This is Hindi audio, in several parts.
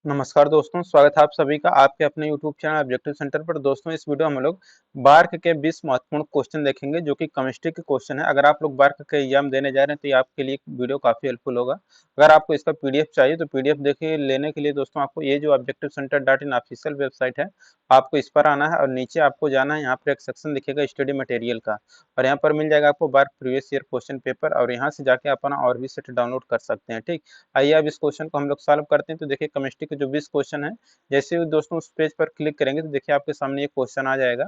नमस्कार दोस्तों, स्वागत है आप सभी का आपके अपने YouTube चैनल ऑब्जेक्टिव सेंटर पर। दोस्तों, इस वीडियो में हम लोग बार्क के 20 महत्वपूर्ण क्वेश्चन देखेंगे जो कि केमिस्ट्री के क्वेश्चन है। अगर आप लोग बार्क का एग्जाम देने जा रहे हैं तो ये आपके लिए वीडियो काफी हेल्पफुल होगा। अगर आपको इसका पीडीएफ चाहिए तो पीडीएफ देखिए लेने के लिए दोस्तों आपको ये जो objective centre dot in official website है, आपको इस पर आना है और नीचे आपको जाना है। यहाँ पर एक सेक्शन दिखेगा स्टडी मटेरियल का, और यहाँ पर मिल जाएगा आपको BARC previous year question paper, और यहाँ से जाके अपना और भी सेट डाउनलोड कर सकते हैं। ठीक, आइए अब इस क्वेश्चन को हम लोग सॉल्व करते हैं। तो देखिए केमिस्ट्री के जो 20 क्वेश्चन है, जैसे ही दोस्तों उस पेज पर क्लिक करेंगे तो देखिए आपके सामने एक क्वेश्चन आ जाएगा।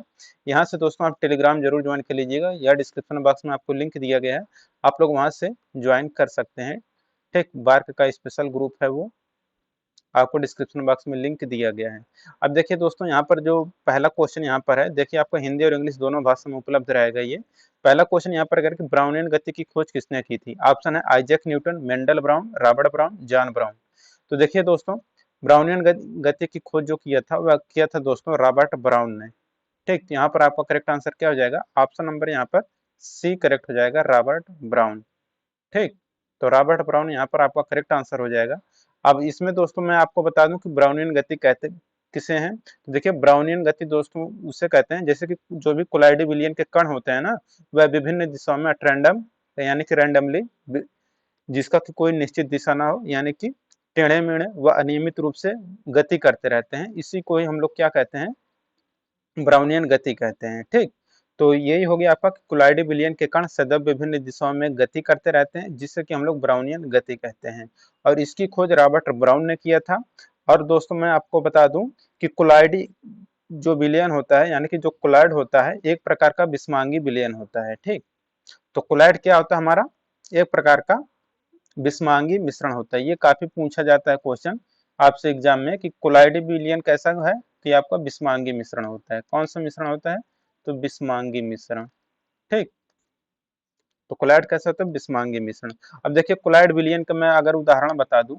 यहाँ से दोस्तों आप टेलीग्राम जरूर ज्वाइन कर लीजिएगा, या डिस्क्रिप्शन बॉक्स में आपको लिंक दिया गया है, आप लोग वहां से ज्वाइन कर सकते हैं। ठीक, बार्क का स्पेशल ग्रुप है, वो आपको डिस्क्रिप्शन बॉक्स में लिंक दिया गया है। अब देखिए दोस्तों, यहाँ पर जो पहला क्वेश्चन यहाँ पर है, देखिए आपको हिंदी और इंग्लिश दोनों भाषा में उपलब्ध रहेगा। ये पहला क्वेश्चन यहाँ पर करके ब्राउनियन गति की खोज किसने की थी? ऑप्शन है Isaac Newton, Mendel brown, Robert brown, John brown. तो देखिए दोस्तों, ब्राउनियन गति की खोज जो किया था वह किया था दोस्तों रॉबर्ट ब्राउन ने। ठीक, तो यहाँ पर आपका करेक्ट आंसर क्या हो जाएगा? ऑप्शन नंबर यहाँ पर सी करेक्ट हो जाएगा, रॉबर्ट ब्राउन। ठीक, तो रॉबर्ट ब्राउन यहाँ पर आपका करेक्ट आंसर हो जाएगा। अब इसमें दोस्तों मैं आपको बता दूं कि ब्राउनियन गति कहते किसे हैं। तो देखिए ब्राउनियन गति दोस्तों उसे कहते हैं जैसे कि जो भी कोलाइडी विलियन के कण होते हैं ना, वह विभिन्न दिशाओं में रैंडम यानी कि रैंडमली, जिसका कि कोई निश्चित दिशा ना हो, यानी कि टेढ़े मेढ़े व अनियमित रूप से गति करते रहते हैं, इसी को ही हम लोग क्या कहते हैं? ब्राउनियन गति कहते हैं। ठीक, तो यही हो गया आपका कोलाइडी विलियन के कण सदैव विभिन्न दिशाओं में गति करते रहते हैं, जिससे कि हम लोग ब्राउनियन गति कहते हैं, और इसकी खोज रॉबर्ट ब्राउन ने किया था। और दोस्तों मैं आपको बता दूं कि कोलाइडी जो विलियन होता है, यानी कि जो कोलाइड होता है, एक प्रकार का विषमांगी विलियन होता है। ठीक, तो कोलाइड क्या होता है हमारा? एक प्रकार का विषमांगी मिश्रण होता है। ये काफी पूछा जाता है क्वेश्चन आपसे एग्जाम में कि कोलाइडी विलियन कैसा है, कि आपका विषमांगी मिश्रण होता है। कौन सा मिश्रण होता है? तो विषमांगी मिश्रण। ठीक, तो कोलाइड कैसा होता है? विषमांगी मिश्रण। अब देखिए कोलाइड विलियन का मैं अगर उदाहरण बता दूं,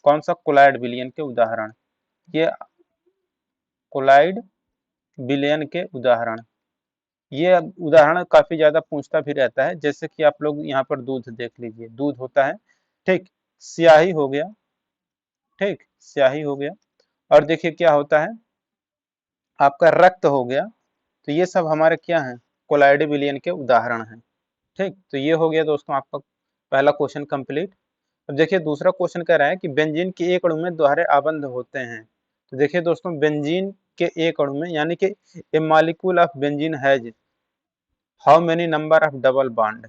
कौन सा कोलाइड विलियन के उदाहरण, ये कोलाइड विलियन के उदाहरण, ये उदाहरण काफी ज्यादा पूछता भी रहता है। जैसे कि आप लोग यहाँ पर दूध देख लीजिए, दूध होता है। ठीक, स्याही हो गया। ठीक, स्याही हो गया, और देखिए क्या होता है? आपका रक्त हो गया। तो ये सब हमारे क्या हैं? कोलाइड विलियन के उदाहरण हैं। ठीक, तो ये हो गया दोस्तों आपका पहला क्वेश्चन कंप्लीट। अब देखिए दूसरा क्वेश्चन कह रहा है कि बेंजीन के एक अणु में दोहरे आबंध होते हैं। तो देखिए दोस्तों, बेंजीन के एक अणु में, यानी कि a molecule of benzene has how many number of double bond,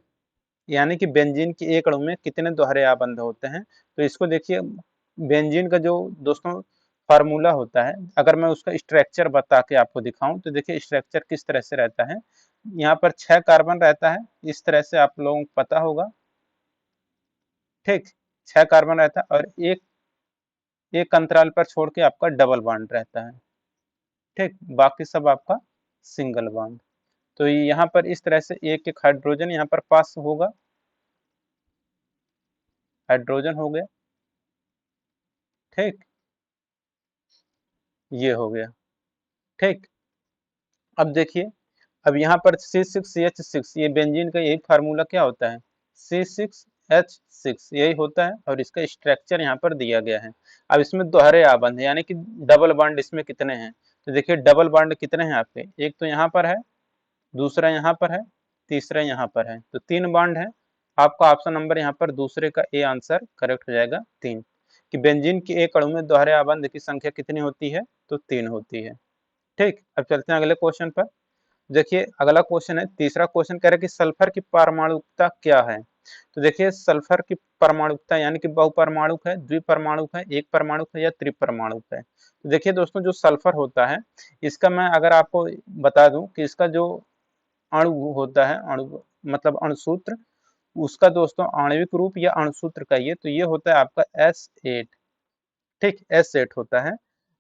यानी कि बेंजीन के एक अणु में कितने दोहरे आबंध होते हैं। तो इसको देखिए, बेंजीन का जो दोस्तों फार्मूला होता है, अगर मैं उसका स्ट्रक्चर बता के आपको दिखाऊं तो देखिए स्ट्रक्चर किस तरह से रहता है। यहाँ पर 6 कार्बन रहता है, इस तरह से आप लोगों को पता होगा। ठीक, 6 कार्बन रहता है, और एक एक अंतराल पर छोड़ के आपका डबल बॉन्ड रहता है। ठीक, बाकी सब आपका सिंगल बॉन्ड। तो यहाँ पर इस तरह से एक एक हाइड्रोजन यहाँ पर पास होगा, हाइड्रोजन हो गया। ठीक, ये हो गया। ठीक, अब देखिए, अब यहाँ पर C6H6, ये बेंजीन का यही फार्मूला क्या होता है? C6H6 यही होता है, और इसका स्ट्रक्चर यहाँ पर दिया गया है। अब इसमें दोहरे आबंध है, यानी कि डबल बॉन्ड इसमें कितने हैं? तो देखिए डबल बॉन्ड कितने हैं आपके? एक तो यहाँ पर है, दूसरा यहाँ पर है, तीसरा यहाँ पर है, तो 3 बॉन्ड है। आपका ऑप्शन नंबर यहाँ पर दूसरे का ए आंसर करेक्ट हो जाएगा, 3। कि बेंजीन के एक अणु में दोहरे आबंध की संख्या कितनी होती है? तो 3 होती है। ठीक, अब चलते हैं अगले क्वेश्चन पर। देखिए अगला क्वेश्चन है, तीसरा क्वेश्चन कह रहा है कि सल्फर की परमाणुकता क्या है? तो देखिए सल्फर की परमाणुकता, यानी कि बहुपरमाणुक है, द्विपरमाणुक है, एक परमाणुक है, या त्रिपरमाणुक है। तो देखिए दोस्तों, जो सल्फर होता है, इसका मैं अगर आपको बता दूं कि इसका जो अणु होता है, अणु मतलब अणुसूत्र, उसका दोस्तों आणविक रूप या अणुसूत्र कहिए तो ये होता है आपका S8। ठीक, S8 होता है।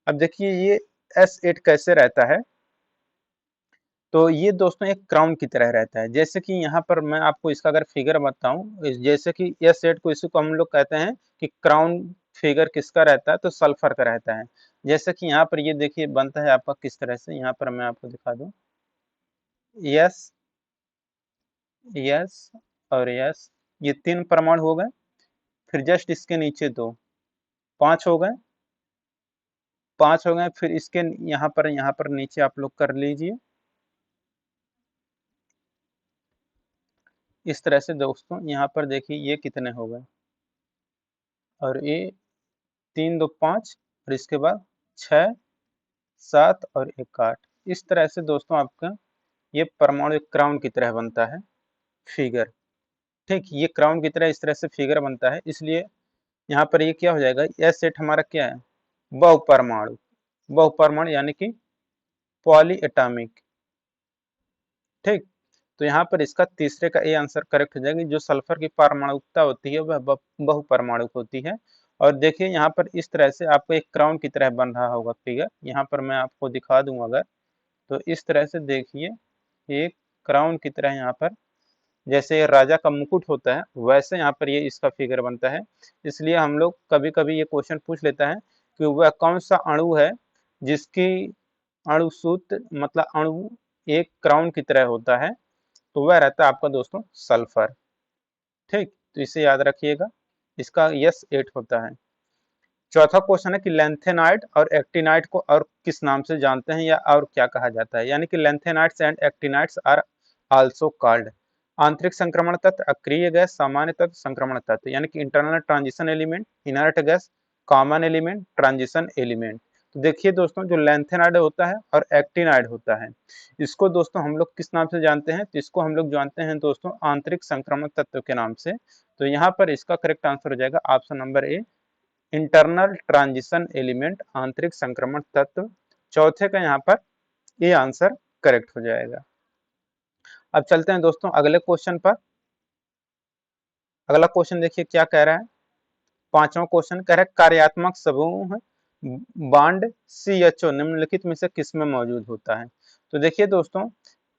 अब देखिए ये S8 कैसे रहता है? तो ये दोस्तों एक क्राउन की तरह रहता है। जैसे कि यहाँ पर मैं आपको इसका अगर फिगर बताऊं, जैसे कि S8 को, इसी को हम लोग कहते हैं कि क्राउन फिगर किसका रहता है? तो सल्फर का रहता है। जैसे कि यहाँ पर ये देखिए बनता है आपका किस तरह से, यहाँ पर मैं आपको दिखा दूं। यस, यस और यस, ये 3 परमाणु हो गए। फिर जस्ट इसके नीचे 2, 5 हो गए। 5 हो गए। फिर इसके यहाँ पर नीचे आप लोग कर लीजिए इस तरह से दोस्तों। यहाँ पर देखिए ये कितने हो गए, और ये 3 2 5, और इसके बाद 6 7 और 1 8। इस तरह से दोस्तों आपका ये परमाणु एक क्राउन की तरह बनता है फिगर। ठीक, ये क्राउन की तरह इस तरह से फिगर बनता है, इसलिए यहाँ पर ये क्या हो जाएगा, यह सेट हमारा क्या है, बहुपरमाणु। बहुपरमाणु यानी कि पॉली एटॉमिक। ठीक, तो यहाँ पर इसका तीसरे का ए आंसर करेक्ट हो जाएगा। जो सल्फर की परमाणुकता होती है वह बहुपरमाणुक होती है। और देखिए यहाँ पर इस तरह से आपको एक क्राउन की तरह बन रहा होगा फिगर। यहाँ पर मैं आपको दिखा दूं अगर, तो इस तरह से देखिए एक क्राउन की तरह यहाँ पर, जैसे राजा का मुकुट होता है वैसे यहाँ पर ये इसका फिगर बनता है। इसलिए हम लोग कभी कभी ये क्वेश्चन पूछ लेता है कि वह कौन सा अणु है जिसकी अणु सूत्र मतलब अणु एक क्राउन की तरह होता है, तो वह रहता है आपका दोस्तों सल्फर। ठीक, तो इसे याद रखिएगा, इसका यस 8 होता है। चौथा क्वेश्चन है कि लेंथेनाइट और एक्टिनाइट को और किस नाम से जानते हैं या और क्या कहा जाता है, यानी कि lanthanides and actinides are also called आंतरिक संक्रमण तत्व, अक्रिय गैस, सामान्य तत्व, संक्रमण तत्व, यानी कि internal transition element, inert gas, common element, transition element. तो देखिए दोस्तों जो लेंथेनाइड होता है और एक्टिनाइड होता है, इसको दोस्तों हम लोग किस नाम से जानते हैं, तो इसको हम लोग जानते हैं दोस्तों आंतरिक संक्रमण तत्व के नाम से। तो यहाँ पर इसका करेक्ट आंसर हो जाएगा option number A, internal transition element, आंतरिक संक्रमण तत्व। चौथे का यहाँ पर ये आंसर करेक्ट हो जाएगा। अब चलते हैं दोस्तों अगले क्वेश्चन पर। अगला क्वेश्चन देखिए क्या कह रहा है। पांचवा क्वेश्चन कह रहा है कार्यात्मक समूह बॉन्ड CHO निम्नलिखित में से किसमें मौजूद होता है। तो देखिए दोस्तों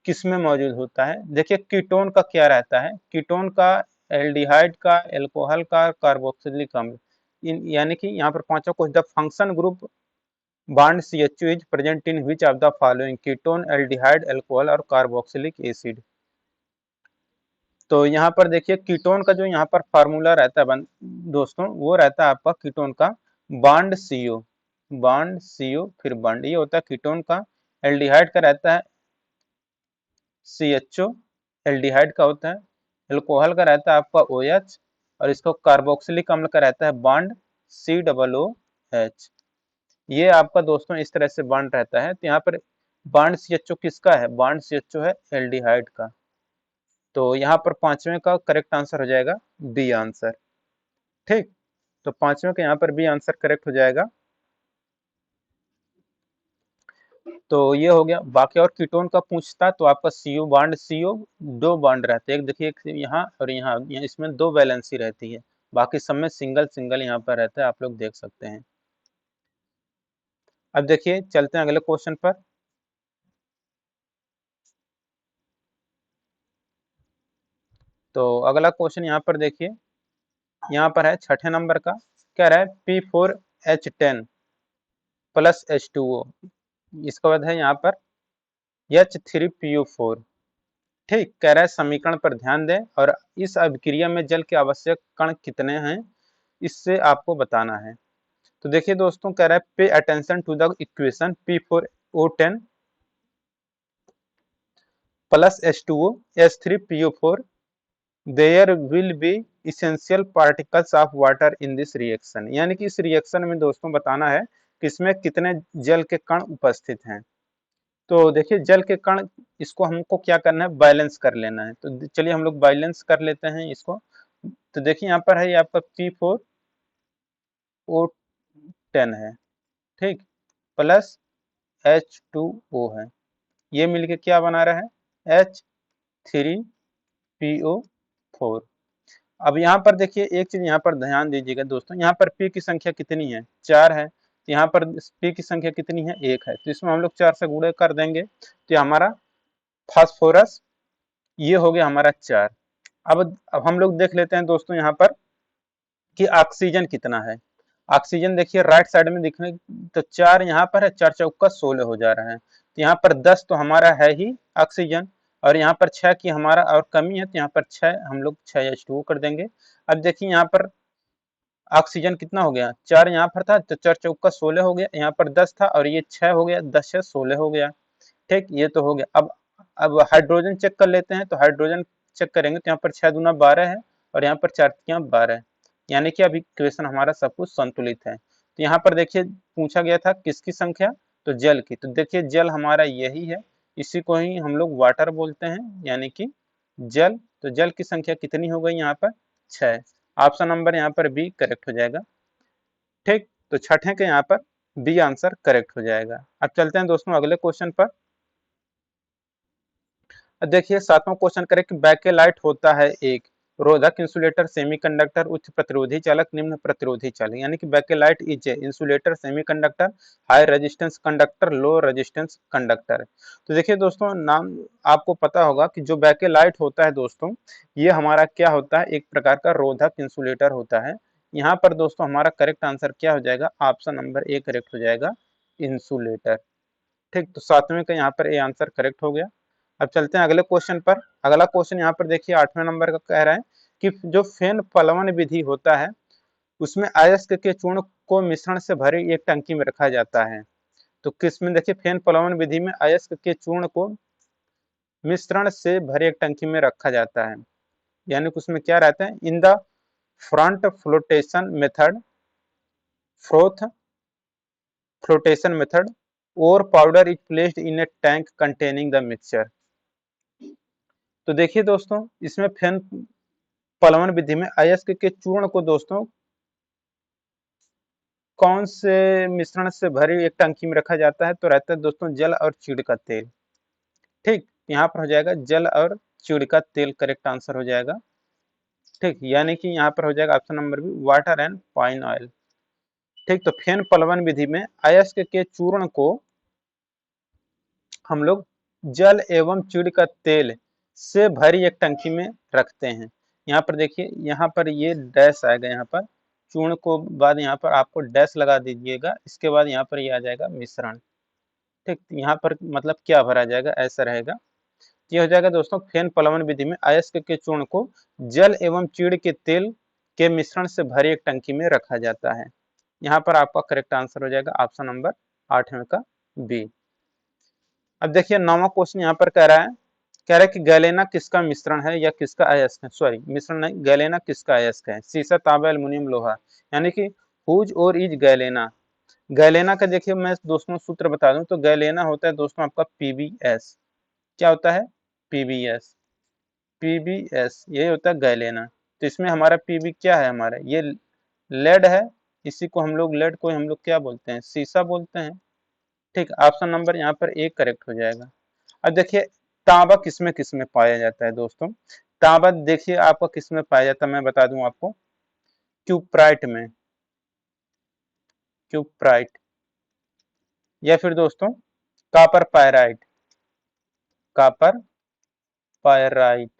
किसमें मौजूद होता है, देखिए कीटोन का क्या रहता है, कीटोन का, एल्डिहाइड का, एल्कोहल का, कार्बोक्सिलिक अम्ल। यानी कि यहाँ पर पांचवा question, the function group bond CHO is present in which of the following, ketone, aldehyde, alcohol और कार्बोक्सिलिक एसिड। तो यहाँ पर देखिए कीटोन का जो यहाँ पर फार्मूला रहता है दोस्तों, वो रहता है आपका कीटोन का बॉन्ड CO, बॉन्ड CO फिर बॉन्ड, ये होता है कीटोन का। एल्डिहाइड का रहता है CHO, एल्डिहाइड का होता है। एल्कोहल का रहता है आपका OH, और इसको कार्बोक्सिलिक अम्ल का रहता है बॉन्ड COOH। ये आपका दोस्तों इस तरह से बॉन्ड रहता है। तो यहाँ पर बॉन्ड CHO किसका है, बॉन्ड CHO है एल्डिहाइड का। तो यहाँ पर पांचवें का करेक्ट आंसर हो जाएगा बी आंसर। ठीक, तो पांचवें का यहाँ पर बी आंसर करेक्ट हो जाएगा। तो ये हो गया। बाकी और कीटोन का पूछता तो आपका CO बॉन्ड CO दो बॉन्ड रहते हैं, एक देखिए एक यहाँ और यहाँ, इसमें दो वैलेंसी रहती है, बाकी सब में सिंगल सिंगल यहाँ पर रहता है, आप लोग देख सकते हैं। अब देखिए चलते हैं अगले क्वेश्चन पर। तो अगला क्वेश्चन यहाँ पर देखिए, यहाँ पर है छठे नंबर का, कह रहा है P4H10 प्लस H2O, इसका बाद है यहाँ पर H3PO4। ठीक, कह रहा है समीकरण पर ध्यान दें और इस अभिक्रिया में जल के आवश्यक कण कितने हैं इससे आपको बताना है। तो देखिए दोस्तों कह रहा है pay attention to the equation P4O10 plus H2O H3PO4 there will be essential particles of water in this reaction, यानी कि इस रिएक्शन में दोस्तों बताना है कि इसमें कितने जल के कण उपस्थित हैं। तो देखिए जल के कण, इसको हमको क्या करना है, बैलेंस कर लेना है। तो चलिए हम लोग बैलेंस कर लेते हैं इसको। तो देखिए यहाँ पर है ये आपका P4O10 है, ठीक, प्लस H2O है, ये मिलके क्या बना रहा है H3PO4। अब यहाँ पर देखिए एक चीज यहाँ पर ध्यान दीजिएगा दोस्तों, यहाँ पर P की संख्या कितनी है, 4 है। तो यहाँ पर P की संख्या कितनी है, 1 है, तो इसमें हम लोग 4 से गुणे कर देंगे तो हमारा फास्फोरस ये हो गया हमारा 4। अब हम लोग देख लेते हैं दोस्तों यहाँ पर कि ऑक्सीजन कितना है। ऑक्सीजन देखिए राइट साइड में दिखने, तो 4 यहाँ पर है, 4 चौका 16 हो जा रहा है। तो यहाँ पर 10 तो हमारा है ही ऑक्सीजन, और यहाँ पर 6 की हमारा और कमी है, तो यहाँ पर 6 हम लोग 6H2O कर देंगे। अब देखिए यहाँ पर ऑक्सीजन कितना हो गया, 4 यहाँ पर था तो 4 चौका 16 हो गया, यहाँ पर 10 था और ये 6 हो गया, 10 से 16 हो गया। ठीक, ये तो हो गया। अब हाइड्रोजन चेक कर लेते हैं, तो हाइड्रोजन चेक करेंगे तो यहाँ पर 6 दूना 12 है और यहाँ पर 4 तियां 12 है, यानी कि अभी इक्वेशन हमारा सब कुछ संतुलित है। तो यहाँ पर देखिए पूछा गया था किसकी संख्या, तो जल की। तो देखिए जल हमारा यही है, इसी को ही हम लोग वाटर बोलते हैं, यानी कि जल। तो जल की संख्या कितनी हो गई यहाँ पर, 6। ऑप्शन नंबर यहाँ पर बी करेक्ट हो जाएगा। ठीक, तो छठे के यहाँ पर बी आंसर करेक्ट हो जाएगा। अब चलते हैं दोस्तों अगले क्वेश्चन पर। अब देखिए सातवां क्वेश्चन करें कि बैकेलाइट होता है एक रोधक, इंसुलेटर, सेमीकंडक्टर, उच्च प्रतिरोधी चालक, निम्न प्रतिरोधी चालक। यानी कि Bakelite is a insulator, semiconductor, high resistance conductor, low resistance conductor. तो देखिए दोस्तों नाम आपको पता होगा कि जो बैकेलाइट होता है दोस्तों, ये हमारा क्या होता है, एक प्रकार का रोधक इंसुलेटर होता है। यहाँ पर दोस्तों हमारा करेक्ट आंसर क्या हो जाएगा, ऑप्शन नंबर ए करेक्ट हो जाएगा, इंसुलेटर। ठीक, तो सातवें का यहाँ पर ए आंसर करेक्ट हो गया। अब चलते हैं अगले क्वेश्चन पर। अगला क्वेश्चन यहाँ पर देखिए 8वें नंबर का कह रहा है कि जो फेन पलवन विधि होता है उसमें अयस्क के चूर्ण को मिश्रण से भरी एक टंकी में रखा जाता है। तो किसमें, देखिए फेन पलवन विधि में अयस्क के चूर्ण को मिश्रण से भरे एक टंकी में रखा जाता है, यानी कि उसमें क्या रहता है, in the front flotation method, froth flotation method, और powder is placed in a tank containing the mixture. तो देखिए दोस्तों इसमें फेन पलवन विधि में अयस्क के चूर्ण को दोस्तों कौन से मिश्रण से भरी एक टंकी में रखा जाता है, तो रहता है दोस्तों जल और चीड़ का तेल। ठीक, यहाँ पर हो जाएगा जल और चीड़ का तेल करेक्ट आंसर हो जाएगा। ठीक, यानी कि यहाँ पर हो जाएगा option number B water and pine oil. ठीक, तो फेन पलवन विधि में अयस्क के चूर्ण को हम लोग जल एवं चीड़ का तेल से भरी एक टंकी में रखते हैं। यहाँ पर देखिए, यहाँ पर ये डैश आएगा, यहाँ पर चूर्ण को बाद यहाँ पर आपको डैश लगा दीजिएगा, इसके बाद यहाँ पर ये आ जाएगा मिश्रण। ठीक, यहाँ पर मतलब क्या भरा जाएगा, ऐसा रहेगा। ये हो जाएगा दोस्तों फेन पलवन विधि में अयस्क के चूर्ण को जल एवं चीड़ के तेल के मिश्रण से भरी एक टंकी में रखा जाता है। यहाँ पर आपका करेक्ट आंसर हो जाएगा ऑप्शन नंबर 8वें का बी। अब देखिए 9वां क्वेश्चन यहाँ पर कह रहा है कि गैलेना किसका मिश्रण है या किसका अयस्क है, सॉरी मिश्रण नहीं, गैलेना किसका अयस्क है, सीसा, तांबा, एल्युमिनियम, लोहा। यानी कि हुज और इज गैलेना। गैलेना का देखिए मैं दोस्तों सूत्र बता दूं, तो गैलेना होता है दोस्तों आपका पीबीएस। क्या होता है, पीबीएस। पीबीएस यही होता है गैलेना। तो इसमें हमारा पीबी क्या है, हमारा ये लेड है, इसी को हम लोग लेड को हम लोग क्या बोलते हैं, सीसा बोलते हैं। ठीक, ऑप्शन नंबर यहाँ पर ए करेक्ट हो जाएगा। अब देखिए तांबा किसमें किसमें पाया जाता है दोस्तों, तांबा देखिए आपका किसमें पाया जाता है, मैं बता दूं आपको, क्यूप्राइट में, क्यूप्राइट, या फिर दोस्तों कापर पायराइट, कापर पायराइट।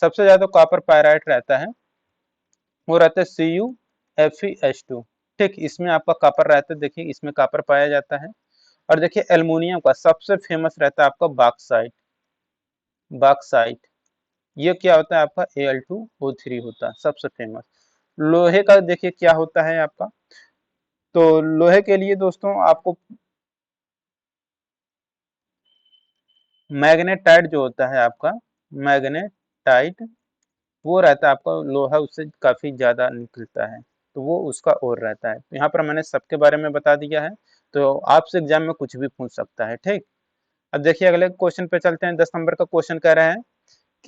सबसे ज्यादा कापर पायराइट रहता है, वो रहता है CuFeS2। ठीक, इसमें आपका कापर रहता है, देखिए इसमें कापर पाया जाता है। और देखिए एल्युमिनियम का सबसे फेमस रहता है आपका बॉक्साइट, बॉक्साइट। ये क्या होता है आपका Al2O3 होता है सबसे फेमस। लोहे का देखिए क्या होता है आपका, तो लोहे के लिए दोस्तों आपको मैग्नेटाइट जो होता है आपका, मैग्नेटाइट, वो रहता है आपका लोहा, उससे काफी ज्यादा निकलता है, तो वो उसका और रहता है। तो यहाँ पर मैंने सबके बारे में बता दिया है, तो आपसे एग्जाम में कुछ भी पूछ सकता है। ठीक, अब देखिए अगले क्वेश्चन पे चलते हैं। 10 नंबर का क्वेश्चन कह रहा है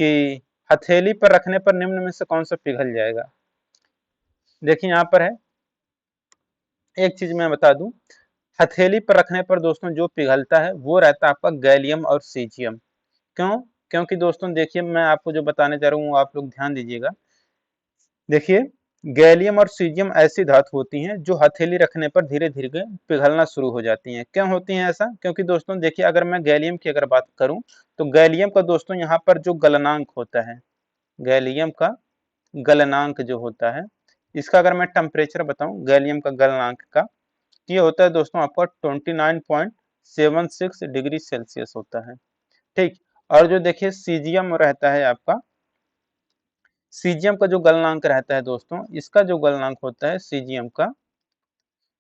कि हथेली पर रखने पर निम्न में से कौन सा पिघल जाएगा। देखिए यहाँ पर है, एक चीज मैं बता दूं, हथेली पर रखने पर दोस्तों जो पिघलता है वो रहता है आपका गैलियम और सीजियम। क्यों, क्योंकि दोस्तों देखिए मैं आपको जो बताने जा रहा हूँ आप लोग ध्यान दीजिएगा। देखिए गैलियम और सीजियम ऐसी धातु होती हैं जो हथेली रखने पर धीरे धीरे पिघलना शुरू हो जाती हैं। क्यों होती हैं ऐसा, क्योंकि दोस्तों देखिए अगर मैं गैलियम की अगर बात करूं, तो गैलियम का दोस्तों यहाँ पर जो गलनांक होता है, गैलियम का गलनांक जो होता है, इसका अगर मैं टेम्परेचर बताऊं गैलियम का गलनांक का, ये होता है दोस्तों आपका 29.76 डिग्री सेल्सियस होता है। ठीक, और जो देखिए सीजियम रहता है आपका, सीजियम का जो गलनांक रहता है दोस्तों, इसका जो गलनांक होता है सीजियम का,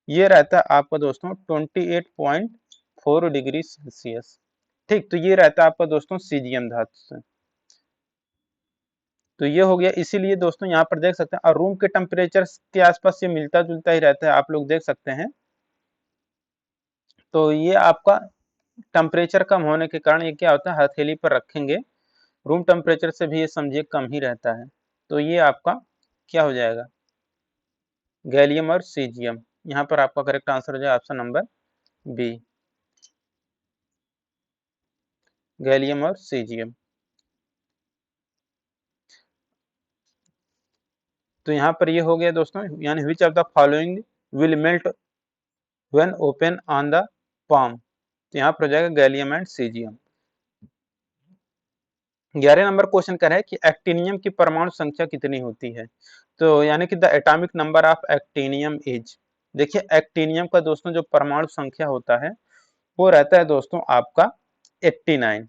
ये रहता है आपका दोस्तों 28.4 डिग्री सेल्सियस। ठीक, तो ये रहता है आपका दोस्तों सीजियम धातु से। तो ये हो गया, इसीलिए दोस्तों यहाँ पर देख सकते हैं, और रूम के टेम्परेचर के आसपास ये मिलता जुलता ही रहता है, आप लोग देख सकते हैं। तो ये आपका टेम्परेचर कम होने के कारण ये क्या होता है, हथेली पर रखेंगे, रूम टेम्परेचर से भी ये समझिए कम ही रहता है। तो ये आपका क्या हो जाएगा, गैलियम और सीजियम। यहाँ पर आपका करेक्ट आंसर हो जाएगा ऑप्शन नंबर बी, गैलियम और सीजियम। तो यहाँ पर ये हो गया दोस्तों, यानी which of the following will melt when open on the palm. तो यहाँ पर हो जाएगा gallium and caesium. 11 number question कर रहा है कि एक्टिनियम की परमाणु संख्या कितनी होती है। तो यानी कि the atomic number of actinium is, देखिए एक्टिनियम का दोस्तों जो परमाणु संख्या होता है वो रहता है दोस्तों आपका 89।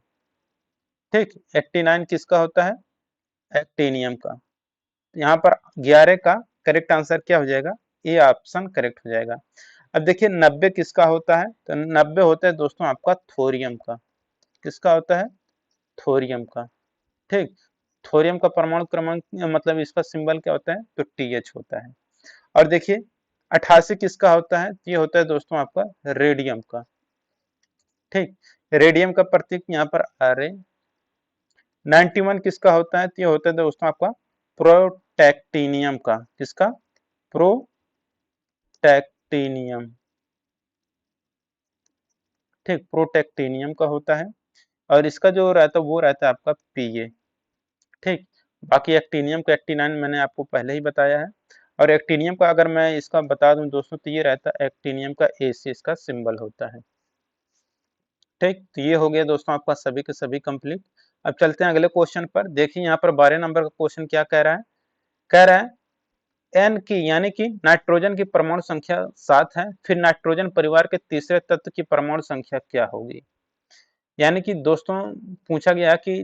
ठीक, 89 किसका होता है, एक्टिनियम का। यहाँ पर 11 का करेक्ट आंसर क्या हो जाएगा, ए ऑप्शन करेक्ट हो जाएगा। अब देखिए 90 किसका होता है, तो 90 होता है दोस्तों आपका थोरियम का। किसका होता है, थोरियम का। ठीक, थोरियम का परमाणु क्रमांक मतलब इसका सिंबल क्या होता है, तो TH होता है। और देखिए 88 किसका होता है, ये होता है दोस्तों आपका रेडियम का। ठीक, रेडियम का प्रतीक यहाँ पर आर है। 91 किसका होता है, तो ये होता है दोस्तों आपका प्रोटैक्टिनियम का। किसका, प्रोटैक्टिनियम। ठीक, प्रोटैक्टिनियम का होता है। और इसका जो रहता है वो रहता है आपका PA। ठीक, बाकी एक्टिनियम का 89 मैंने आपको पहले ही बताया है। और एक्टिनियम का अगर मैं इसका बता दूं दोस्तों, तो ये रहता है एक्टिनियम का AC, इसका सिंबल होता है। ठीक, तो ये हो गया दोस्तों आपका सभी के सभी कंप्लीट। अब चलते हैं अगले क्वेश्चन पर। देखिए यहाँ पर 12 नंबर का क्वेश्चन क्या कह रहा है, कह रहा है एन की यानी कि नाइट्रोजन की परमाणु संख्या 7 है, फिर नाइट्रोजन परिवार के तीसरे तत्व की परमाणु संख्या क्या होगी। यानी कि दोस्तों पूछा गया कि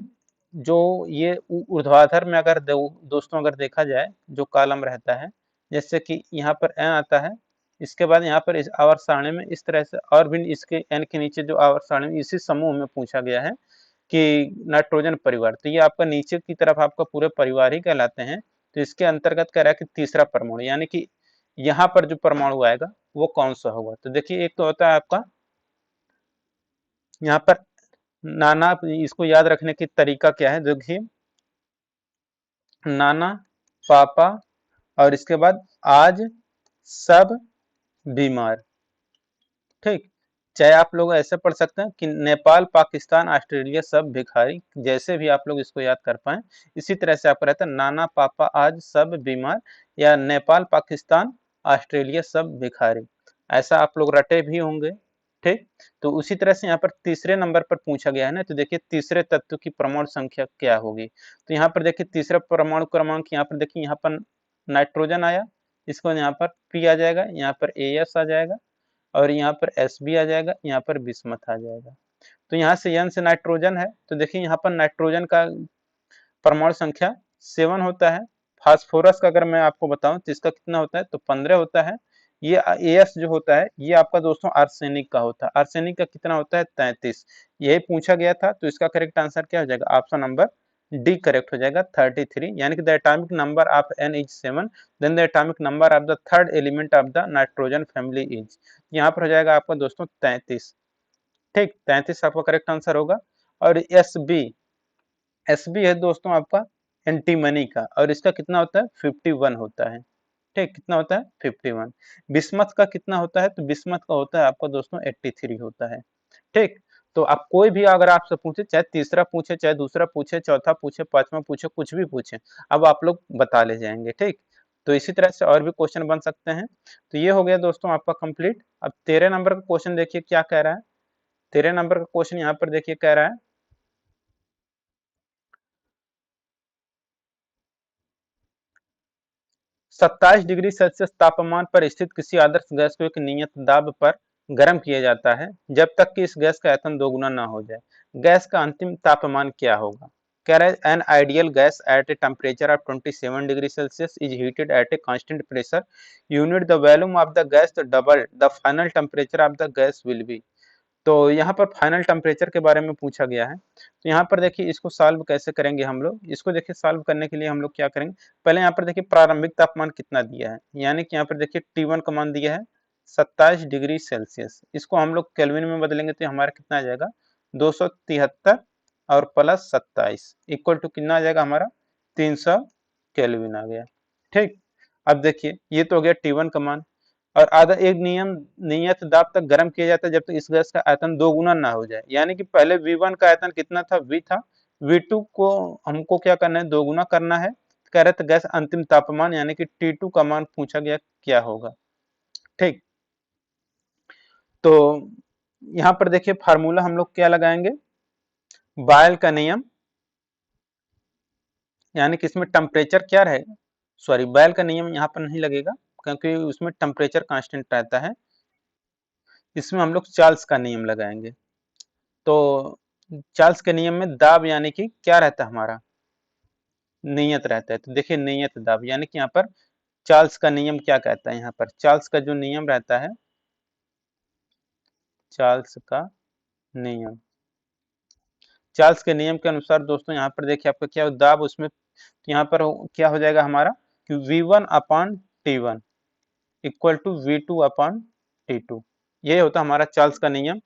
जो ये ऊर्ध्वाधर में अगर दोस्तों अगर देखा जाए जो कॉलम रहता है, जैसे कि यहाँ पर एन आता है, इसके बाद यहाँ पर इस आवर्त सारणी में इस तरह से, और भी इसके एन के नीचे जो आवर्त सारणी में इसी समूह में पूछा गया है कि नाइट्रोजन परिवार, तो ये आपका नीचे की तरफ आपका पूरे परिवार ही कहलाते हैं। तो इसके अंतर्गत कह रहा है कि तीसरा परमाणु, यानी कि यहाँ पर जो परमाणु आएगा वो कौन सा होगा। तो देखिए एक तो होता है आपका यहाँ पर नाना, इसको याद रखने की तरीका क्या है, देखिए नाना, पापा, और इसके बाद आज, सब, बीमार। ठीक, चाहे आप लोग ऐसे पढ़ सकते हैं कि नेपाल, पाकिस्तान, ऑस्ट्रेलिया, सब भिखारी, जैसे भी आप लोग इसको याद कर पाए इसी तरह से आपका रहता है नाना, पापा, आज, सब, बीमार, या नेपाल, पाकिस्तान, ऑस्ट्रेलिया, सब भिखारी। ऐसा आप लोग रटे भी होंगे। ठीक, तो उसी तरह से यहाँ पर तीसरे नंबर पर पूछा गया है ना, तो देखिए तीसरे तत्व की परमाणु संख्या क्या होगी। तो यहाँ पर देखिए तीसरा परमाणु क्रमांक, यहाँ पर देखिए यहाँ पर नाइट्रोजन आया, इसको यहाँ पर P आ जाएगा, यहाँ पर AS आ जाएगा, और यहाँ पर SB आ जाएगा, यहाँ पर बिस्मथ आ जाएगा। तो यहाँ से N से नाइट्रोजन है, तो देखिए यहाँ पर नाइट्रोजन का परमाणु संख्या 7 होता है। फास्फोरस का अगर मैं आपको बताऊं तो इसका कितना होता है, तो 15 होता है। ये AS जो होता है ये आपका दोस्तों आर्सेनिक का होता है। आर्सेनिक का कितना होता है, 33। यही पूछा गया था, तो इसका करेक्ट आंसर क्या हो जाएगा, ऑप्शन नंबर डी करेक्ट हो जाएगा 33। यानी कि the atomic number of N is 7, then the atomic number of the third element of the nitrogen family is, यहाँ पर हो जाएगा आपका दोस्तों 33। ठीक, 33 आपका करेक्ट आंसर होगा। और SB है दोस्तों आपका एंटीमनी का, और इसका कितना होता है, 51 होता है। ठीक, कितना होता है, 51। बिस्मथ का कितना होता है, तो बिस्मथ का होता है आपका दोस्तों 83 होता है। ठीक, तो आप कोई भी अगर आपसे पूछे, चाहे तीसरा पूछे, चाहे दूसरा पूछे, चौथा पूछे, पांचवा पूछे, कुछ भी पूछे, अब आप लोग बता ले जाएंगे। ठीक, तो इसी तरह से और भी क्वेश्चन बन सकते हैं। तो ये हो गया दोस्तों आपका कंप्लीट। अब 13 नंबर का क्वेश्चन देखिए क्या कह रहा है। 13 नंबर का क्वेश्चन यहाँ पर देखिए कह रहा है 27 डिग्री सेल्सियस तापमान पर स्थित किसी आदर्श गैस को एक नियत दाब पर गर्म किया जाता है जब तक कि इस गैस का आयतन दोगुना ना हो जाए। गैस का अंतिम तापमान क्या होगा। कह रहा है an ideal gas at a temperature of 27 degree celsius is heated at a constant pressure unit the volume of the gas double the final temperature of the gas will be. तो यहाँ पर फाइनल टेम्परेचर के बारे में पूछा गया है। तो यहाँ पर देखिए इसको सॉल्व कैसे करेंगे हम लोग, इसको देखिए सॉल्व करने के लिए हम लोग क्या करेंगे, पहले यहाँ पर देखिए प्रारंभिक तापमान कितना दिया है, यानी कि यहाँ पर देखिए T1 का मान दिया है 27 डिग्री सेल्सियस, इसको हम लोग केल्विन में बदलेंगे तो हमारा कितना आ जाएगा 273 और प्लस 27 इक्वल टू कितना आ जाएगा हमारा 300 केल्विन आ गया। ठीक, अब देखिए ये तो हो गया T1 का मान, और आधा एक नियत दाब तक गर्म किया जाता है जब तक इस गैस का आयतन 2 गुना ना हो जाए, यानी कि पहले V1 का आयतन कितना था, V था, V2 को हमको क्या करना है 2 गुना करना है। कह रहे थे गैस अंतिम तापमान यानी कि T2 का मान पूछा गया क्या होगा। ठीक, तो यहाँ पर देखिए फार्मूला हम लोग क्या लगाएंगे, बॉयल का नियम, यानी कि इसमें टेम्परेचर क्या रहेगा, सॉरी बॉयल का नियम यहाँ पर नहीं लगेगा क्योंकि उसमें टेम्परेचर कांस्टेंट रहता है, इसमें हम लोग चार्ल्स का नियम लगाएंगे। तो चार्ल्स के नियम में दाब यानी कि क्या रहता है हमारा, नियत रहता है। तो देखिए नियत दाब यानी कि यहाँ पर चार्ल्स का नियम क्या कहता है, यहाँ पर चार्ल्स का जो नियम रहता है, चार्ल्स का नियम, चार्ल्स के नियम के अनुसार दोस्तों यहाँ पर देखिए आपका क्या दाब उसमें यहाँ पर क्या हो जाएगा हमारा कि V1 upon T1 equal to V2 upon T2, ये होता है हमारा चार्ल्स का नियम।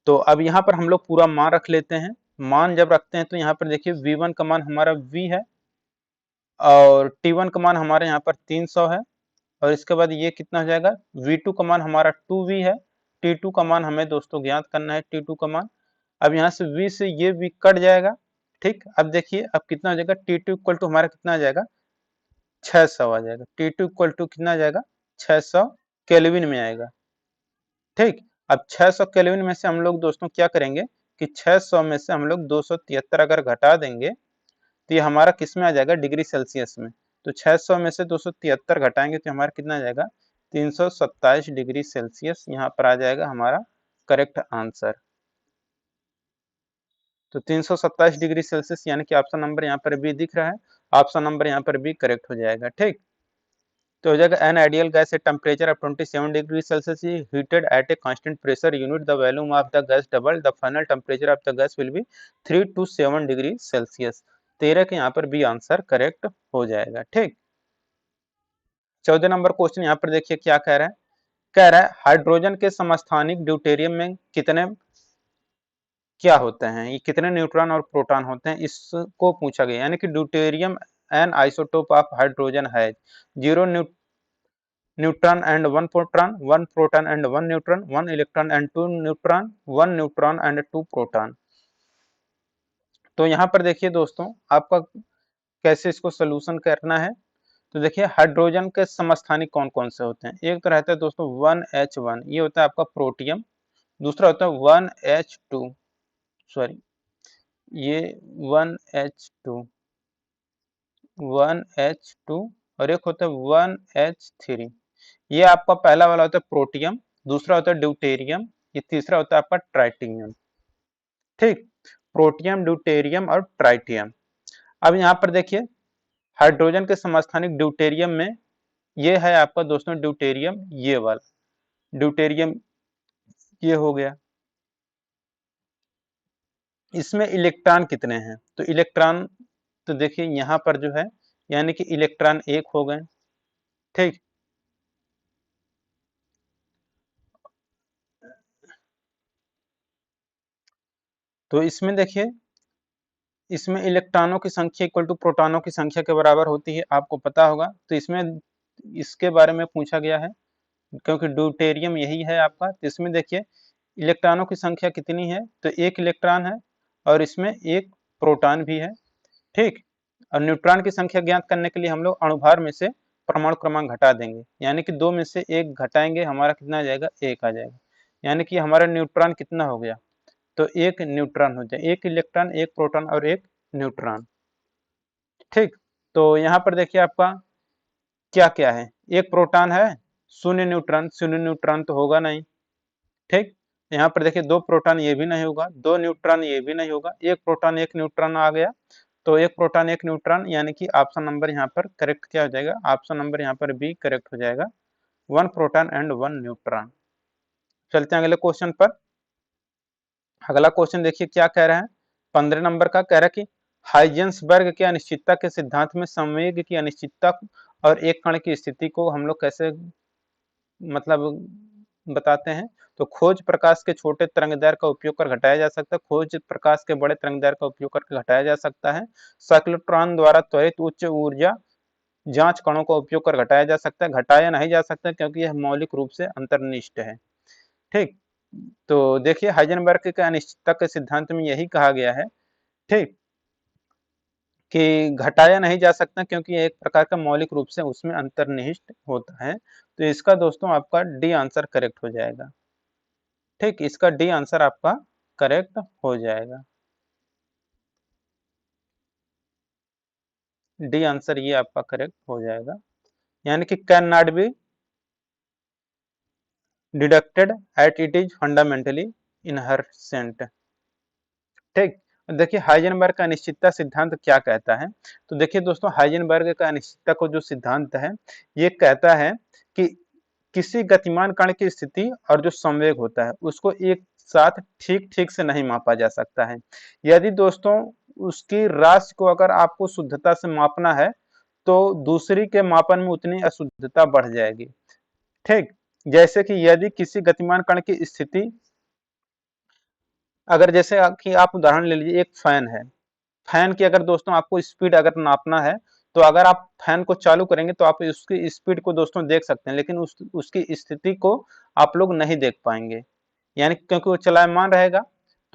तो अब यहाँ पर हम लोग पूरा मान रख लेते हैं, मान जब रखते हैं तो यहाँ पर देखिए V1 का मान हमारा V है और T1 का मान हमारे यहाँ पर 300 है, और इसके बाद ये कितना हो जाएगा V2 का मान हमारा 2V है, T2 का मान हमें दोस्तों ज्ञात करना है, T2 का मान। अब यहाँ से V से ये V कट जाएगा। ठीक, अब देखिए अब कितना हो जाएगा T2 इक्वल टू हमारा कितना आ जाएगा 600 आ जाएगा, T2 इक्वल टू कितना आ जाएगा 600 केल्विन में आएगा। ठीक, अब 600 केल्विन में से हम लोग दोस्तों क्या करेंगे कि 600 में से हम लोग 273 अगर घटा देंगे तो ये हमारा किस में आ जाएगा डिग्री सेल्सियस में। तो 600 में से 273 घटाएंगे तो हमारा कितना आ जाएगा 327 डिग्री सेल्सियस, यहाँ पर आ जाएगा हमारा करेक्ट आंसर। तो 327 डिग्री सेल्सियस यानी कि ऑप्शन नंबर यहाँ पर बी दिख रहा है, ऑप्शन नंबर यहाँ पर बी करेक्ट हो जाएगा। ठीक, तो हो जाएगा an ideal gas at temperature of 27 degree celsius heated at a constant pressure unit the volume of the gas double the final temperature of the gas will be 3 to 7 degree celsius. 13 के यहाँ पर बी आंसर करेक्ट हो जाएगा। ठीक, 14 नंबर क्वेश्चन यहाँ पर देखिए क्या कह रहा है, कह रहा है हाइड्रोजन के समस्थानिक ड्यूटेरियम में कितने क्या होते हैं, ये कितने न्यूट्रॉन और प्रोटॉन होते हैं, इसको पूछा गया। यानी कि deuterium N isotope of hydrogen है 0 neutron and 1 proton, 1 proton and 1 neutron, 1 electron and 2 neutron, 1 neutron and 2 proton. तो यहाँ पर देखिए दोस्तों आपका कैसे इसको सोल्यूशन करना है। तो देखिए हाइड्रोजन के समस्थानिक कौन कौन से होते हैं, एक तो रहता है दोस्तों 1H1, ये होता है आपका प्रोटियम, दूसरा होता है 1H2, सॉरी ये 1H2, 1H2 और एक होता है 1H3, ये आपका पहला वाला होता है प्रोटियम, दूसरा होता है ड्यूटेरियम, ये तीसरा होता है आपका ट्राइटियम। ठीक, प्रोटियम ड्यूटेरियम और ट्राइटियम। अब यहाँ पर देखिए हाइड्रोजन के समस्थानिक ड्यूटेरियम में ये है आपका दोस्तों ड्यूटेरियम, ये वाला ड्यूटेरियम ये हो गया। इसमें इलेक्ट्रॉन कितने हैं, तो इलेक्ट्रॉन तो देखिए यहाँ पर जो है यानी कि इलेक्ट्रॉन एक हो गए। ठीक, तो इसमें देखिए इसमें इलेक्ट्रॉनों की संख्या इक्वल टू प्रोटॉनों की संख्या के बराबर होती है, आपको पता होगा। तो इसमें इसके बारे में पूछा गया है क्योंकि ड्यूटेरियम यही है आपका। तो इसमें देखिए इलेक्ट्रॉनों की संख्या कितनी है, तो एक इलेक्ट्रॉन है और इसमें एक प्रोटॉन भी है। ठीक, और न्यूट्रॉन की संख्या ज्ञात करने के लिए हम लोग अणुभार में से परमाणु क्रमांक घटा देंगे, यानी कि 2 में से 1 घटाएंगे हमारा कितना आ जाएगा 1 आ जाएगा, यानी कि हमारा न्यूट्रॉन कितना हो गया, तो एक न्यूट्रॉन हो जाए, एक इलेक्ट्रॉन एक प्रोटॉन और एक न्यूट्रॉन। ठीक, तो यहाँ पर देखिए आपका क्या क्या है, एक प्रोटॉन है, 0 न्यूट्रॉन, 0 न्यूट्रॉन तो होगा नहीं। ठीक, यहाँ पर देखिए 2 प्रोटॉन ये भी नहीं होगा, 2 न्यूट्रॉन ये भी नहीं होगा, 1 प्रोटॉन 1 न्यूट्रॉन आ गया, तो 1 प्रोटॉन 1 न्यूट्रॉन, यानी कि ऑप्शन नंबर यहाँ पर करेक्ट क्या हो जाएगा, ऑप्शन नंबर यहाँ पर बी करेक्ट हो जाएगा, 1 प्रोटॉन एंड 1 न्यूट्रॉन। चलते हैं अगले क्वेश्चन पर। अगला क्वेश्चन देखिए क्या कह रहा है, 15 नंबर का कह रहा है कि हाइजेंसबर्ग के अनिश्चितता के सिद्धांत में संवेग की अनिश्चितता और एक कण की स्थिति को हम लोग कैसे मतलब बताते हैं। तो खोज प्रकाश के छोटे तरंगदैर्घ्य का उपयोग कर घटाया जा सकता है, खोज प्रकाश के बड़े तरंगदैर्घ्य का उपयोग करके घटाया जा सकता है, साइक्लोट्रॉन द्वारा त्वरित उच्च ऊर्जा जांच कणों का उपयोग कर घटाया जा सकता है, घटाया नहीं जा सकता क्योंकि यह मौलिक रूप से अंतर्निष्ठ है। ठीक, तो देखिए हाइजेनबर्ग के अनिश्चितता के सिद्धांत में यही कहा गया है, ठीक, कि घटाया नहीं जा सकता क्योंकि एक प्रकार का मौलिक रूप से उसमें अंतर्निहित होता है। तो इसका दोस्तों आपका डी आंसर करेक्ट हो जाएगा। ठीक, इसका डी आंसर आपका करेक्ट हो जाएगा। डी आंसर ये आपका करेक्ट हो जाएगा, यानी कि can not be deducted at it is fundamentally inherent. ठीक, देखिए हाइजेनबर्ग का अनिश्चितता सिद्धांत क्या कहता है। तो देखिए दोस्तों हाइजेनबर्ग का अनिश्चितता को जो सिद्धांत है ये कहता है कि किसी गतिमान कण की स्थिति और जो संवेग होता है उसको एक साथ ठीक ठीक से नहीं मापा जा सकता है। यदि दोस्तों उसकी राशि को अगर आपको शुद्धता से मापना है तो दूसरी के मापन में उतनी अशुद्धता बढ़ जाएगी। ठीक, जैसे कि यदि किसी गतिमान कण की स्थिति, अगर जैसे कि आप उदाहरण ले लीजिए, एक फैन है, फैन की अगर दोस्तों आपको स्पीड अगर नापना है तो अगर आप फैन को चालू करेंगे तो आप उसकी स्पीड को दोस्तों देख सकते हैं, लेकिन उसकी स्थिति को आप लोग नहीं देख पाएंगे, यानी क्योंकि वो चलायमान रहेगा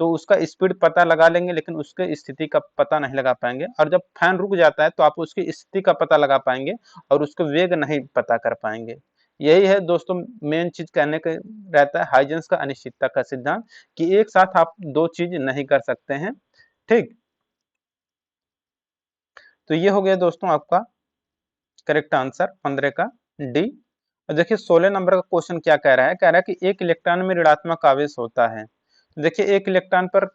तो उसका स्पीड पता लगा लेंगे लेकिन उसके स्थिति का पता नहीं लगा पाएंगे, और जब फैन रुक जाता है तो आप उसकी स्थिति का पता लगा पाएंगे और उसका वेग नहीं पता कर पाएंगे। यही है दोस्तों मेन चीज कहने का रहता है हाइजेंस का अनिश्चितता का सिद्धांत, कि एक साथ आप दो चीज नहीं कर सकते हैं। ठीक, तो ये हो गया दोस्तों आपका करेक्ट आंसर 15 का डी। और देखिए 16 नंबर का क्वेश्चन क्या कह रहा है, कह रहा है कि एक इलेक्ट्रॉन में ऋणात्मक आवेश होता है। तो देखिए एक इलेक्ट्रॉन पर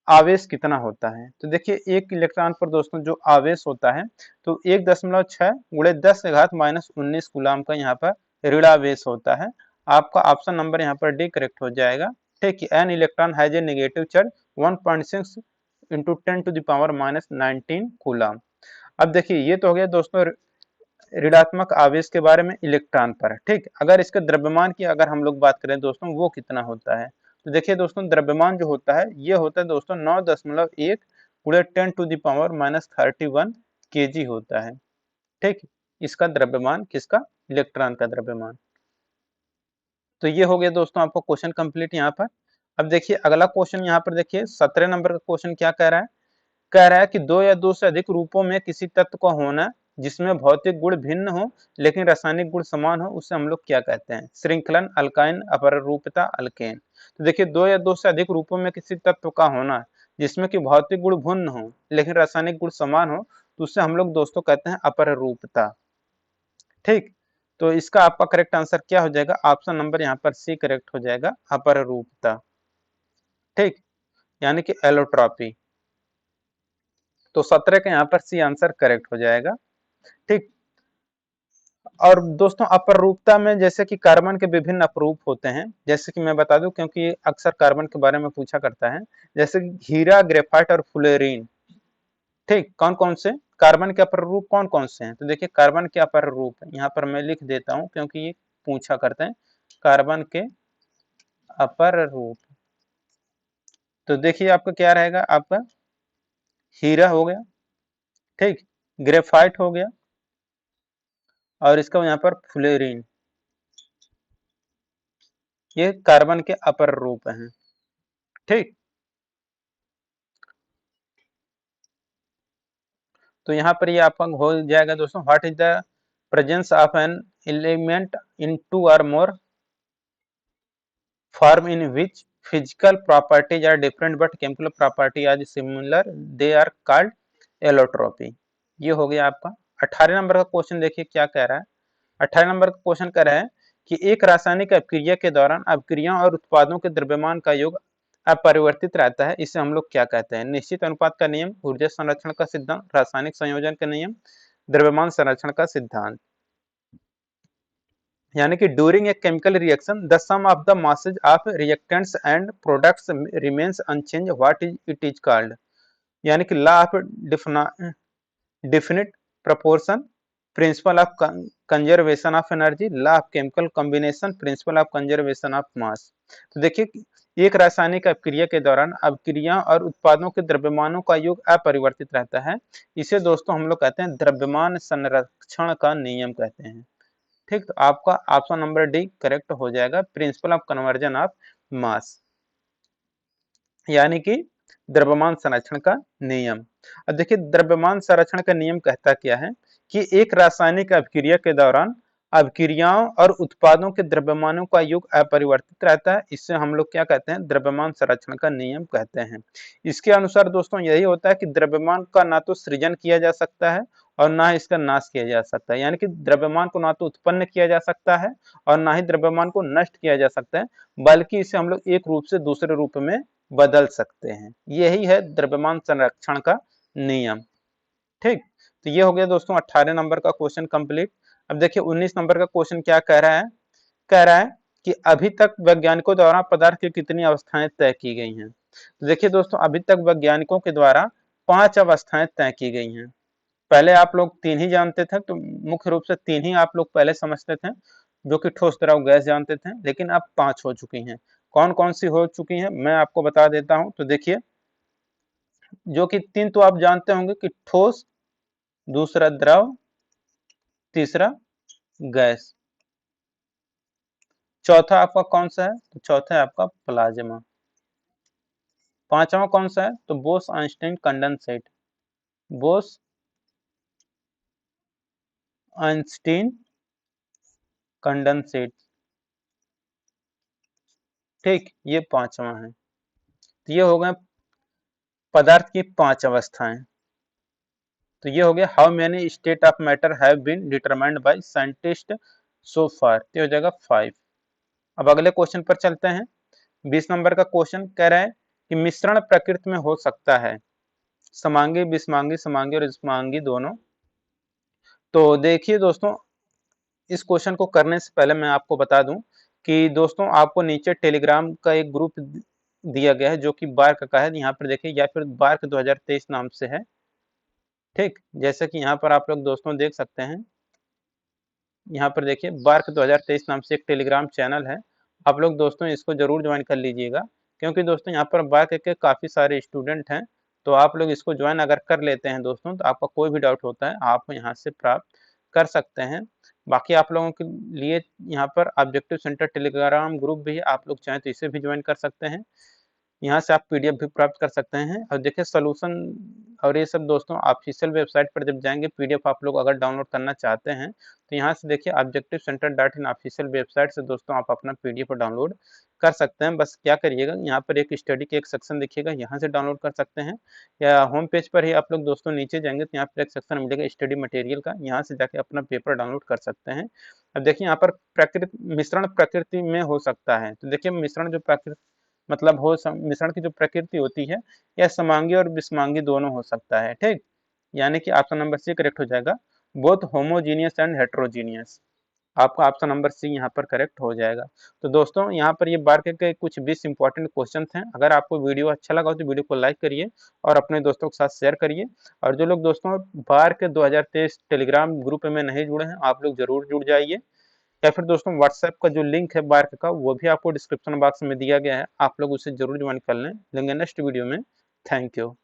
आवेश कितना होता है। तो देखिए एक इलेक्ट्रॉन पर दोस्तों जो आवेश होता है तो 1.6 गुणे 10⁻⁻19 कूलाम का यहाँ पर ऋणावेश होता है। आपका ऑप्शन नंबर यहाँ पर डी करेक्ट हो जाएगा। ठीक है, an electron has a negative charge 1.6 into 10⁻⁻19 coulomb. अब देखिए ये तो हो गया दोस्तों ऋणात्मक आवेश के बारे में इलेक्ट्रॉन पर। ठीक, अगर इसके द्रव्यमान की अगर हम लोग बात करें दोस्तों वो कितना होता है। तो देखिए दोस्तों द्रव्यमान जो होता है ये होता है दोस्तों 9.1 गुणे 10⁻31 kg होता है। ठीक, इसका द्रव्यमान किसका, इलेक्ट्रॉन का द्रव्यमान। तो ये हो गया दोस्तों आपको क्वेश्चन कंप्लीट यहाँ पर। अब देखिए अगला क्वेश्चन यहाँ पर देखिए 17 नंबर का क्वेश्चन क्या कह रहा है, कह रहा है कि दो या दो से अधिक रूपों में किसी तत्व का होना जिसमें भौतिक गुण भिन्न हो लेकिन रासायनिक गुण समान हो उसे हम लोग क्या कहते हैं। श्रृंखलन, अल्काइन, अपररूपता, अल्केन। तो देखिए दो या दो से अधिक रूपों में किसी तत्व का होना जिसमें कि भौतिक गुण भिन्न हो लेकिन रासायनिक गुण समान हो तो उससे हम लोग दोस्तों कहते हैं अपररूपता। ठीक, तो इसका आपका करेक्ट आंसर क्या हो जाएगा, ऑप्शन नंबर यहाँ पर सी करेक्ट हो जाएगा, अपररूपता। ठीक, यानी कि एलोट्रॉपी। तो 17 का यहाँ पर सी आंसर करेक्ट हो जाएगा। ठीक, और दोस्तों अपरूपता में जैसे कि कार्बन के विभिन्न अपरूप होते हैं, जैसे कि मैं बता दूं क्योंकि अक्सर कार्बन के बारे में पूछा करता है, जैसे हीरा, ग्रेफाइट और फ्लोरीन। ठीक, कौन कौन से कार्बन के अपर रूप कौन कौन से हैं। तो देखिए कार्बन के अपर रूप यहाँ पर मैं लिख देता हूँ क्योंकि ये पूछा करते हैं, कार्बन के अपर रूप। तो देखिए आपका क्या रहेगा, आपका हीरा हो गया, ठीक, ग्रेफाइट हो गया और इसका यहाँ पर फ्लोरीन, ये कार्बन के अपर रूप हैं। ठीक, तो यहाँ पर ये आपका हो जाएगा दोस्तों, what is the presence of an element in two और more form in which physical properties are different but chemical property are similar, they are called allotropy. ये हो गया आपका 18 नंबर का क्वेश्चन। देखिए क्या कह रहा है, 18 नंबर का क्वेश्चन कह रहा है कि एक रासायनिक अभिक्रिया के दौरान अभिक्रियाओं और उत्पादों के द्रव्यमान का योग अपरिवर्तित रहता है, इसे हम लोग क्या कहते हैं? निश्चित अनुपात का नियम, ऊर्जा संरक्षण का सिद्धांत, रासायनिक संयोजन का नियम, द्रव्यमान संरक्षण का सिद्धांत। यानी कि during a chemical reaction the sum of the masses of reactants and products remains unchange, what is it is called? यानी कि law of definite proportion, principle of conservation of energy, law of chemical combination, principle of conservation of mass। तो देखिए, एक रासायनिक अभिक्रिया के दौरान अभिक्रिया और उत्पादों के द्रव्यमानों का योग अपरिवर्तित रहता है, इसे दोस्तों हम लोग कहते हैं द्रव्यमान संरक्षण का नियम कहते हैं। ठीक, तो आपका ऑप्शन नंबर डी करेक्ट हो जाएगा, principle of conversion of mass, यानी कि द्रव्यमान संरक्षण का नियम। अब देखिए, द्रव्यमान संरक्षण का नियम कहता क्या है कि एक रासायनिक अभिक्रिया के दौरान अभिक्रियाओं और उत्पादों के द्रव्यमानों का योग अपरिवर्तित रहता है, इससे हम लोग क्या कहते हैं? द्रव्यमान संरक्षण का नियम कहते हैं। इसके अनुसार दोस्तों यही होता है कि द्रव्यमान का ना तो सृजन किया जा सकता है और ना ही इसका नाश किया जा सकता है, यानी कि द्रव्यमान को ना तो उत्पन्न किया जा सकता है और ना ही द्रव्यमान को नष्ट किया जा सकता है, बल्कि इसे हम लोग एक रूप से दूसरे रूप में बदल सकते हैं। यही है द्रव्यमान संरक्षण का नियम। ठीक, तो ये हो गया दोस्तों 18 नंबर का क्वेश्चन कंप्लीट। अब देखिए 19 नंबर का क्वेश्चन क्या कह रहा है? कह रहा है कि अभी तक वैज्ञानिकों द्वारा पदार्थ की कितनी अवस्थाएं तय की गई हैं? तो देखिए दोस्तों, अभी तक वैज्ञानिकों के द्वारा 5 अवस्थाएं तय की गई हैं। पहले आप लोग 3 ही जानते थे, तो मुख्य रूप से 3 ही आप लोग पहले समझते थे, जो कि ठोस, द्रव, गैस जानते थे, लेकिन अब 5 हो चुकी हैं। कौन कौन सी हो चुकी हैं मैं आपको बता देता हूं। तो देखिए, जो कि 3 तो आप जानते होंगे कि ठोस, दूसरा द्रव, तीसरा गैस, चौथा आपका कौन सा है? तो चौथा है आपका प्लाज्मा। पांचवा कौन सा है? तो Bose Einstein condensate, Bose Einstein condensate. ठीक, ये पांचवा है। तो ये हो गए पदार्थ की 5 अवस्थाएं। तो ये हो गया how many state of matter have been determined by scientist so far, तो हो जाएगा 5। अब अगले क्वेश्चन पर चलते हैं। 20 नंबर का क्वेश्चन कह रहा है कि मिश्रण प्रकृति में हो सकता है समांगी, विषमांगी, समांगी और विषमांगी दोनों। तो देखिए दोस्तों, इस क्वेश्चन को करने से पहले मैं आपको बता दूं कि दोस्तों आपको नीचे टेलीग्राम का एक ग्रुप दिया गया है जो कि बार्क का है, यहाँ पर देखिए, या फिर बार्क 2023 नाम से है। ठीक, जैसे कि यहाँ पर आप लोग दोस्तों देख सकते हैं, यहाँ पर देखिए बार्क 2023 नाम से एक टेलीग्राम चैनल है। आप लोग दोस्तों इसको जरूर ज्वाइन कर लीजिएगा, क्योंकि दोस्तों यहाँ पर बार्क के काफ़ी सारे स्टूडेंट हैं। तो आप लोग इसको ज्वाइन अगर कर लेते हैं दोस्तों, तो आपका कोई भी डाउट होता है आप यहाँ से प्राप्त कर सकते हैं। बाकी आप लोगों के लिए यहाँ पर ऑब्जेक्टिव सेंटर टेलीग्राम ग्रुप भी है, आप लोग चाहें तो इसे भी ज्वाइन कर सकते हैं। यहाँ से आप पीडीएफ भी प्राप्त कर सकते हैं। और देखिए सॉल्यूशन और ये सब दोस्तों ऑफिशियल वेबसाइट पर जब जाएंगे, पीडीएफ आप लोग अगर डाउनलोड करना चाहते हैं तो यहाँ से देखिए objective centre dot in official website से दोस्तों आप अपना पीडीएफ डाउनलोड कर सकते हैं। बस क्या करिएगा, यहाँ पर एक स्टडी के एक सेक्शन देखिएगा, यहाँ से डाउनलोड कर सकते हैं, या होम पेज पर ही आप लोग दोस्तों नीचे जाएंगे तो यहाँ पर एक सेक्शन मिलेगा स्टडी मटेरियल का, यहाँ से जाके अपना पेपर डाउनलोड कर सकते हैं। अब देखिए यहाँ पर प्रकृति, मिश्रण प्रकृति में हो सकता है। तो देखिए मिश्रण जो प्रकृति मतलब मिश्रण की जो प्रकृति होती है, यह समांगी और विषमांगी दोनों हो सकता है। ठीक, यानी कि ऑप्शन नंबर सी करेक्ट हो जाएगा, बोथ होमोजीनियस एंड हेट्रोजीनियस। आपका ऑप्शन नंबर सी यहाँ पर करेक्ट हो जाएगा। तो दोस्तों यहाँ पर ये बार्क के कुछ 20 इंपॉर्टेंट क्वेश्चन हैं। अगर आपको वीडियो अच्छा लगा हो तो वीडियो को लाइक करिए और अपने दोस्तों के साथ शेयर करिए। और जो लोग दोस्तों बार्क 2023 टेलीग्राम ग्रुप में नहीं जुड़े हैं, आप लोग जरूर जुड़ जाइए, या फिर दोस्तों व्हाट्सएप का जो लिंक है बार्क का, वो भी आपको डिस्क्रिप्शन बॉक्स में दिया गया है, आप लोग उसे जरूर ज्वाइन कर लें। लेंगे नेक्स्ट वीडियो में। Thank you.